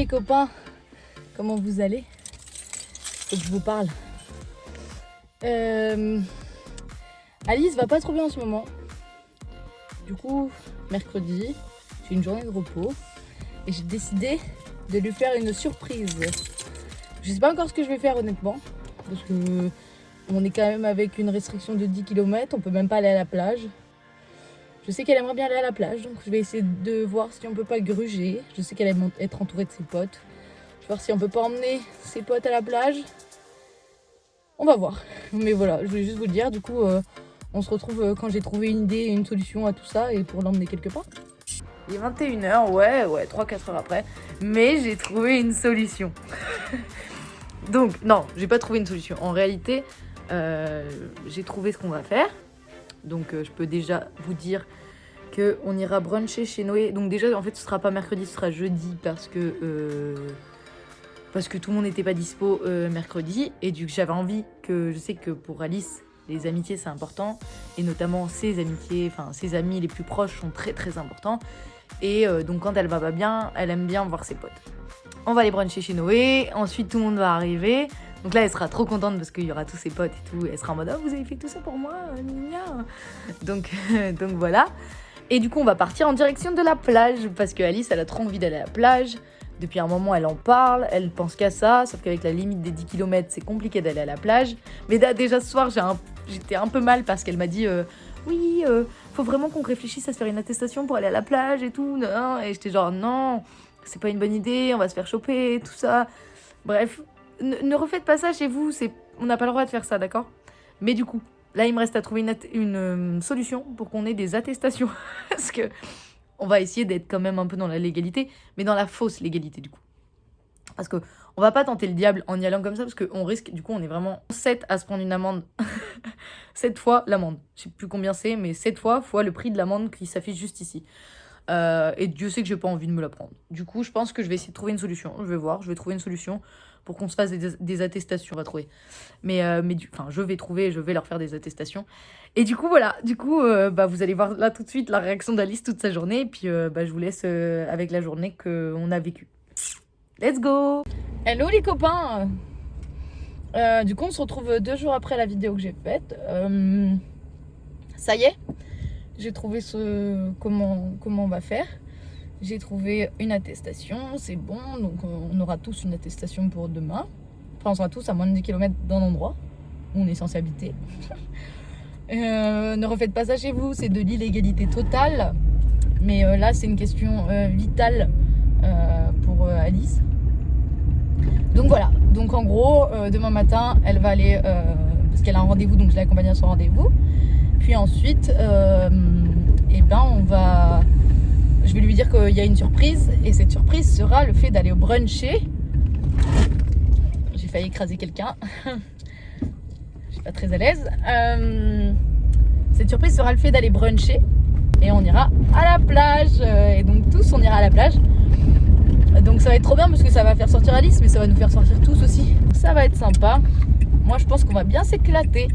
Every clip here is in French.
les copains, comment vous allez? Faut que je vous parle. Alice va pas trop bien en ce moment. Du coup, mercredi, j'ai une journée de repos et j'ai décidé de lui faire une surprise. Je sais pas encore ce que je vais faire honnêtement, parce que on est quand même avec une restriction de 10 km, on peut même pas aller à la plage. Je sais qu'elle aimerait bien aller à la plage, donc je vais essayer de voir si on peut pas gruger. Je sais qu'elle aime être entourée de ses potes. Je vais voir si on peut pas emmener ses potes à la plage. On va voir. Mais voilà, je voulais juste vous le dire. Du coup, on se retrouve quand j'ai trouvé une idée et une solution à tout ça et pour l'emmener quelque part. Il est 21h, ouais, 3-4 heures après. Mais j'ai trouvé une solution. Donc, non, j'ai pas trouvé une solution. En réalité, j'ai trouvé ce qu'on va faire. Donc, je peux déjà vous dire qu'on ira bruncher chez Noé. Donc, déjà, en fait, ce sera pas mercredi, ce sera jeudi parce que tout le monde n'était pas dispo mercredi. Et du coup, j'avais envie que, je sais que pour Alice, les amitiés, c'est important. Et notamment ses amitiés, enfin, ses amis les plus proches sont très, très importants. Et donc, quand elle va pas bien, elle aime bien voir ses potes. On va aller bruncher chez Noé. Ensuite, tout le monde va arriver. Donc là, elle sera trop contente parce qu'il y aura tous ses potes et tout. Elle sera en mode « Oh, vous avez fait tout ça pour moi, gna. » Donc voilà. Et du coup, on va partir en direction de la plage parce que Alice, elle a trop envie d'aller à la plage. Depuis un moment, elle en parle, elle pense qu'à ça. Sauf qu'avec la limite des 10 km, c'est compliqué d'aller à la plage. Mais déjà ce soir, j'étais un peu mal parce qu'elle m'a dit oui, faut vraiment qu'on réfléchisse à se faire une attestation pour aller à la plage et tout. Et j'étais genre non, c'est pas une bonne idée, on va se faire choper, tout ça. Bref. Ne refaites pas ça chez vous, on n'a pas le droit de faire ça, d'accord? Mais du coup, là, il me reste à trouver une solution pour qu'on ait des attestations. Parce que on va essayer d'être quand même un peu dans la légalité, mais dans la fausse légalité, du coup. Parce que on va pas tenter le diable en y allant comme ça, parce qu'on risque, du coup, on est vraiment 7 à se prendre une amende. 7 fois l'amende. Je sais plus combien c'est, mais 7 fois le prix de l'amende qui s'affiche juste ici. Et Dieu sait que j'ai pas envie de me la prendre. Du coup, je pense que je vais essayer de trouver une solution. Je vais trouver une solution pour qu'on se fasse des attestations. On va trouver. Je vais leur faire des attestations. Et du coup, voilà. Du coup, vous allez voir là tout de suite la réaction d'Alice toute sa journée. Et puis, je vous laisse avec la journée qu'on a vécue. Let's go! Hello les copains! Du coup, on se retrouve 2 jours après la vidéo que j'ai faite. Ça y est, j'ai trouvé comment on va faire. J'ai trouvé une attestation, c'est bon, donc on aura tous une attestation pour demain. Enfin, on sera tous à moins de 10 km d'un endroit où on est censé habiter. Ne refaites pas ça chez vous, c'est de l'illégalité totale. Mais là, c'est une question vitale pour Alice. Donc voilà, donc en gros, demain matin, elle va aller, parce qu'elle a un rendez-vous, donc je l'ai accompagnée à son rendez-vous. Puis ensuite, je vais lui dire qu'il y a une surprise. Et cette surprise sera le fait d'aller au bruncher. J'ai failli écraser quelqu'un. Je suis pas très à l'aise. Cette surprise sera le fait d'aller bruncher. Et on ira à la plage. Et donc tous, on ira à la plage. Donc ça va être trop bien parce que ça va faire sortir Alice. Mais ça va nous faire sortir tous aussi. Donc ça va être sympa. Moi, je pense qu'on va bien s'éclater.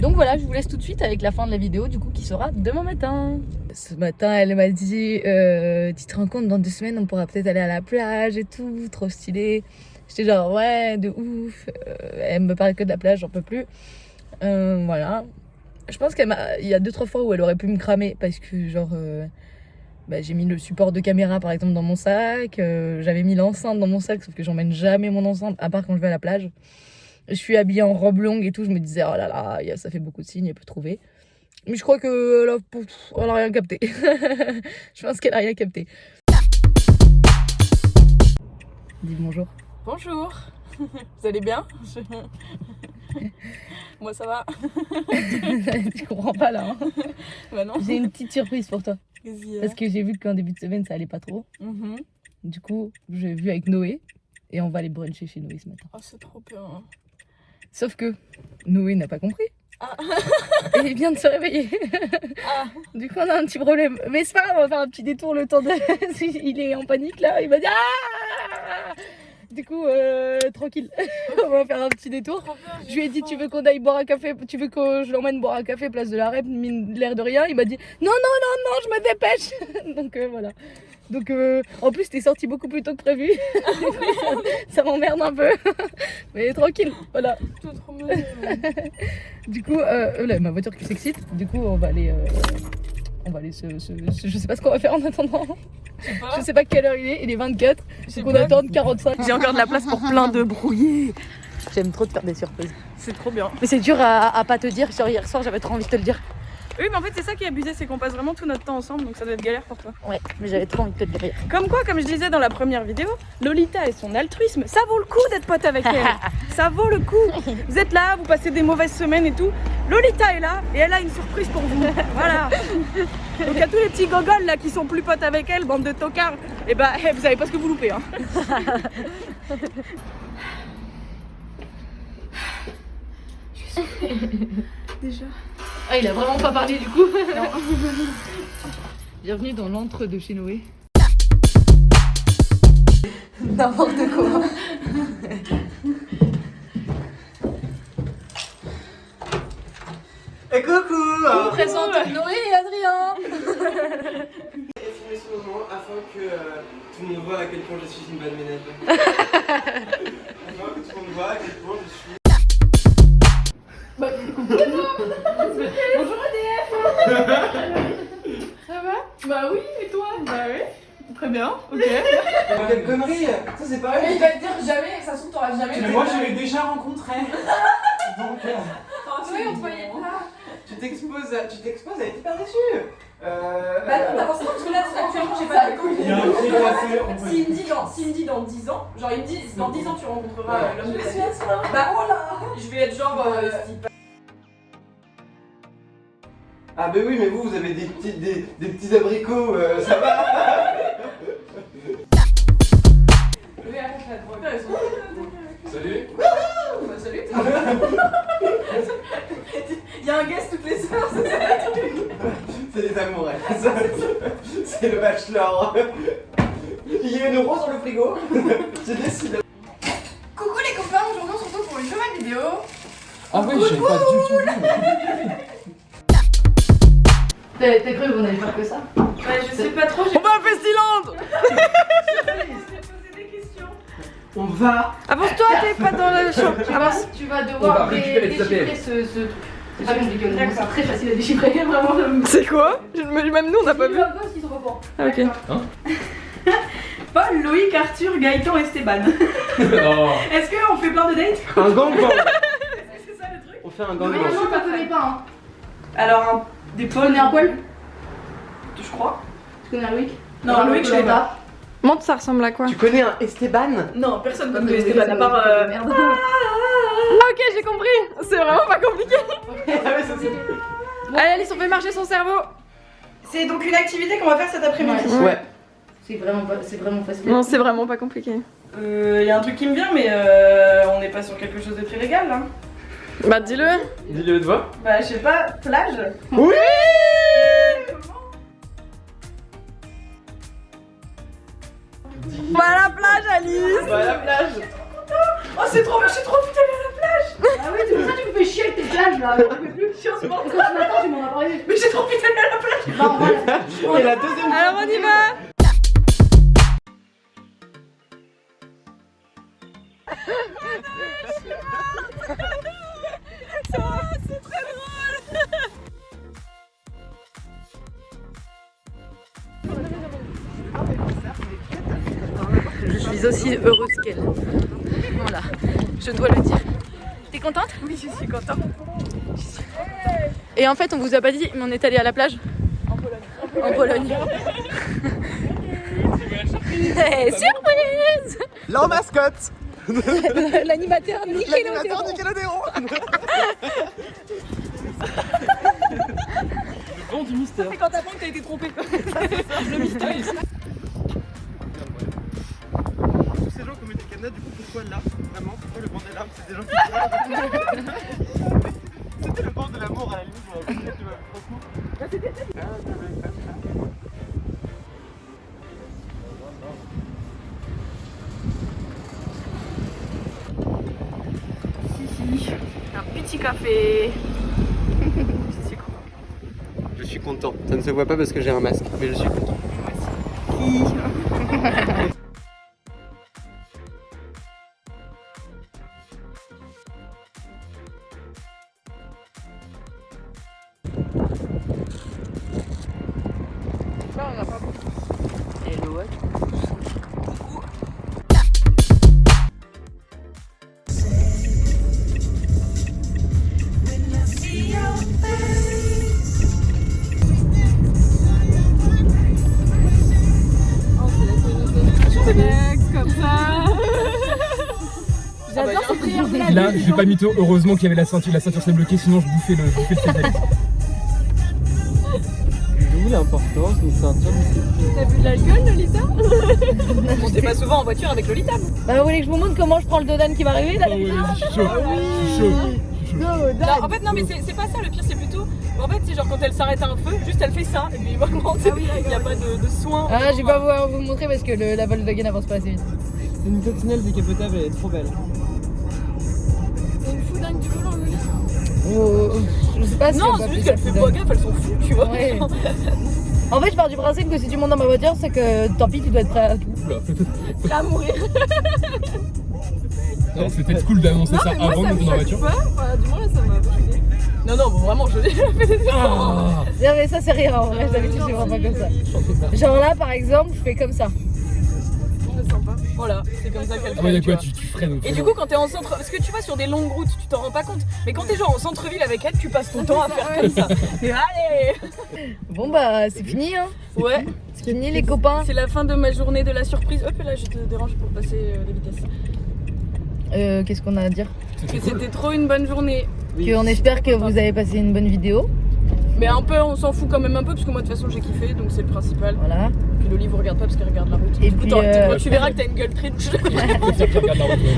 Donc voilà, je vous laisse tout de suite avec la fin de la vidéo, du coup, qui sera demain matin. Ce matin, elle m'a dit, tu te rends compte, dans 2 semaines, on pourra peut-être aller à la plage et tout, trop stylé. J'étais genre, ouais, de ouf. Elle me parle que de la plage, j'en peux plus. Voilà. Je pense qu'il y a 2-3 fois où elle aurait pu me cramer parce que, genre, j'ai mis le support de caméra, par exemple, dans mon sac. J'avais mis l'enceinte dans mon sac, sauf que j'emmène jamais mon enceinte, à part quand je vais à la plage. Je suis habillée en robe longue et tout, je me disais, oh là là, ça fait beaucoup de signes, elle peut trouver. Mais je crois que là, elle a rien capté. Je pense qu'elle a rien capté. Dis bonjour. Bonjour. Vous allez bien? Moi ça va. Tu comprends pas là. Hein. Bah non. J'ai une petite surprise pour toi. Parce que j'ai vu qu'en début de semaine ça allait pas trop. Du coup, j'ai vu avec Noé et on va aller bruncher chez Noé ce matin. Oh, c'est trop bien. Sauf que Noé n'a pas compris. Ah. Et il vient de se réveiller. Ah. Du coup, on a un petit problème. Mais c'est pas grave, on va faire un petit détour le temps de. Il est en panique là, il va dire ah. Du coup, tranquille. On va faire un petit détour. Je lui ai dit, tu veux qu'on aille boire un café? Tu veux que je l'emmène boire un café place de la Rep, l'air de rien? Il m'a dit, non, je me dépêche. Donc voilà. Donc en plus t'es sorti beaucoup plus tôt que prévu. Ça m'emmerde un peu. Mais tranquille, voilà. Tout trop mauvais. Du coup, là, ma voiture qui s'excite. Du coup, on va aller je sais pas ce qu'on va faire en attendant. Je sais pas quelle heure il est 24. sais Donc on pas. attend 45. J'ai encore de la place pour plein de brouillés. J'aime trop te faire des surprises. C'est trop bien. Mais c'est dur à pas te dire. Genre hier soir, j'avais trop envie de te le dire. Oui, mais en fait, c'est ça qui est abusé, c'est qu'on passe vraiment tout notre temps ensemble, donc ça doit être galère pour toi. Ouais, mais j'avais trop envie de te le dire hier. Comme quoi, comme je disais dans la première vidéo, Lolita et son altruisme, ça vaut le coup d'être pote avec elle. Ça vaut le coup. Vous êtes là, vous passez des mauvaises semaines et tout. Lolita est là et elle a une surprise pour vous. Voilà. Donc à tous les petits gogoles là qui sont plus potes avec elle, bande de tocards, et bah vous savez pas ce que vous loupez. Hein. Déjà. Ah, il a vraiment pas parlé du coup. Bienvenue dans l'antre de chez Noé. N'importe quoi. Et coucou. On vous présente Noé et Adrien. Et filmer ce moment afin que tout le monde voit à quel point je suis une bonne ménagère. Afin que tout le monde voit à quel point je suis... Bonjour ADF. Ça va? Bah oui, et toi? Bah oui. Très bien, ok. Quelle connerie. Ça c'est pareil. Il va te dire jamais, ça se trouve t'auras jamais. Mais moi je l'ai déjà rencontré. Donc Oui, on te voyait là. tu t'exposes à être hyper déçu. Bah non, pas forcément, parce que là, actuellement, j'ai pas de Il y a un truc assez... on peut- S'il me dit dans 10 ans, genre il me dit dans 10 ans tu rencontreras l'homme de ta vie. ça. Bah oh là, je vais être genre Ah bah oui, mais vous avez des petits abricots, ça va. Oui, arrête la drogue. Salut. Bah salut. Il y a un guest toutes les heures, c'est ça le truc. C'est les amoureux. C'est le bachelor. Il y a une rose dans le frigo. J'ai décidé. Coucou les copains, aujourd'hui on se retrouve pour une nouvelle vidéo. Ah oui, j'ai pas du tout vu. T'as cru qu'on allait faire que ça? Ouais, je sais pas trop, j'ai On va à Festiland. posé des questions. On va. Avance-toi, t'es pas dans le champ. Avance. Tu vas On devoir va récupérer les déchiffrer ce truc. C'est pas compliqué, honnêtement, c'est très facile à déchiffrer, vraiment. C'est quoi? Même nous on n'a pas vu. Un peu ce qui se reprend. Ah, ok. Paul, Loïc, Arthur, Gaëtan, Esteban. Oh. Est-ce qu'on fait plein de dates? Un gangbang. C'est ça le truc? On fait un Mais gangbang. moi, je te connais pas, hein. Alors, des Tu Paul. connais un poil? Je crois. Tu connais un Loïc? Non, Loïc, je sais pas. Montre, ça ressemble à quoi? Tu connais un Esteban? Non, personne ne connaît Esteban à part. Merde. Ah, ok, j'ai compris. C'est vraiment pas compliqué. Allez, Alice, on fait marcher son cerveau. C'est donc une activité qu'on va faire cet après-midi. Ouais. C'est vraiment facile. Non, c'est vraiment pas compliqué. Y a un truc qui me vient, mais on n'est pas sur quelque chose de très légal là. Bah, dis-le. Dis-le de voix. Bah, je sais pas, plage. Oui. On va à la plage, Alice. On va à la plage. Oh, c'est trop bien, j'ai trop envie d'aller à la plage. Ah ouais, c'est pour ça que tu me fais chier avec tes plages là. J'en peux plus. Chiant, c'est Quand bon. tu m'attends, tu m'en as parlé. Mais j'ai trop envie d'aller à la plage. Bah, voilà. Et la deuxième. Alors, on y va. C'est très drôle. Je suis aussi heureuse qu'elle. Voilà, je dois le dire. T'es contente? Oui, je suis contente. Et en fait, on vous a pas dit, mais on est allé à la plage. En Pologne. Eh, surprise! La mascotte. L'animateur L'animateur Nickelodeon. Le vent du mystère. C'est quand t'apprends que t'as été trompé. Le mystère. Tous ces gens qui ont mis des cadenas, du coup, pourquoi là? Vraiment, pourquoi le banc des larmes? C'est des gens qui pleurent. C'était le banc de l'amour à la limite, mais tu vois, beaucoup. Un petit café. Je suis content. Ça ne se voit pas parce que j'ai un masque, mais je suis content. Merci. Là, on n'a pas beaucoup. Et le what? Comme ça. J'adore cette prière de la Là, je vais pas mytho, heureusement qu'il y avait la ceinture s'est bloquée, sinon je bouffais le cédric. D'où l'importance d'une ceinture de sécurité? T'as bu de l'alcool, Lolita? On montait pas souvent en voiture avec Lolita. Bah, vous voulez que je vous montre comment je prends le dodan qui va arriver là? Oh oui, je suis chaud, je suis chaud. Non, en fait, non, mais c'est pas ça le pire, c'est plutôt. En fait, c'est genre quand elle s'arrête à un feu, juste elle fait ça, et puis vraiment, il n'y a pas de soin. Ah, je vais pas pouvoir vous montrer parce que la Volkswagen n'avance pas assez vite. C'est une coccinelle décapotable, elle est trop belle. C'est une foudingue du volant, Lolita. Oh, je sais pas si Non, on peut c'est appeler juste ça qu'elle fait foudaille. pas gaffe, elles sont fous, tu vois. Ouais. En fait, je pars du principe que si tu montes dans ma voiture, c'est que tant pis, tu dois être prêt à tout. Oula. Prêt à mourir. Non, c'était peut-être cool d'annoncer Non, ça mais moi, avant de ça monter me dans la choque voiture. pas. Enfin, du moins, là, ça m'a choqué. Non, non, bon, vraiment, je l'ai fait des efforts. Ah. Non, mais ça, c'est rire en vrai. D'habitude, je vois pas comme ça. Genre là, par exemple, je fais comme ça. C'est sympa. Voilà, c'est comme ça qu'elle Ah ouais, fait. y'a quoi, tu vois. tu freines. Et du coup, quand t'es en centre, parce que tu vas sur des longues routes, tu t'en rends pas compte. Mais quand t'es genre en centre-ville avec elle, tu passes ton temps à faire comme ça. Et allez. Bon, bah, c'est fini, hein. Ouais, C'est fini, les copains. c'est la fin de ma journée de la surprise. Hop là, je te dérange pour passer les vitesses. Qu'est-ce qu'on a à dire? Que c'était trop une bonne journée. Qu'on espère que vous avez passé une bonne vidéo. Mais un peu, on s'en fout quand même un peu, parce que moi de toute façon j'ai kiffé, donc c'est le principal. Voilà. Puis Loli vous regarde pas parce qu'elle regarde la route. Et Du coup, puis, quand tu verras que t'as une gueule très louche.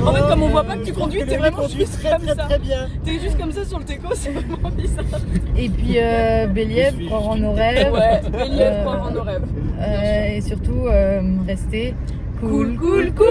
En fait, comme on voit pas que tu conduis, t'es vraiment juste comme ça. bien. T'es juste comme ça sur le teco, c'est vraiment bizarre. Et puis, Béliève, croire en nos rêves. Ouais, Béliève, croire en nos rêves. Et surtout, rester Cool, cool, cool.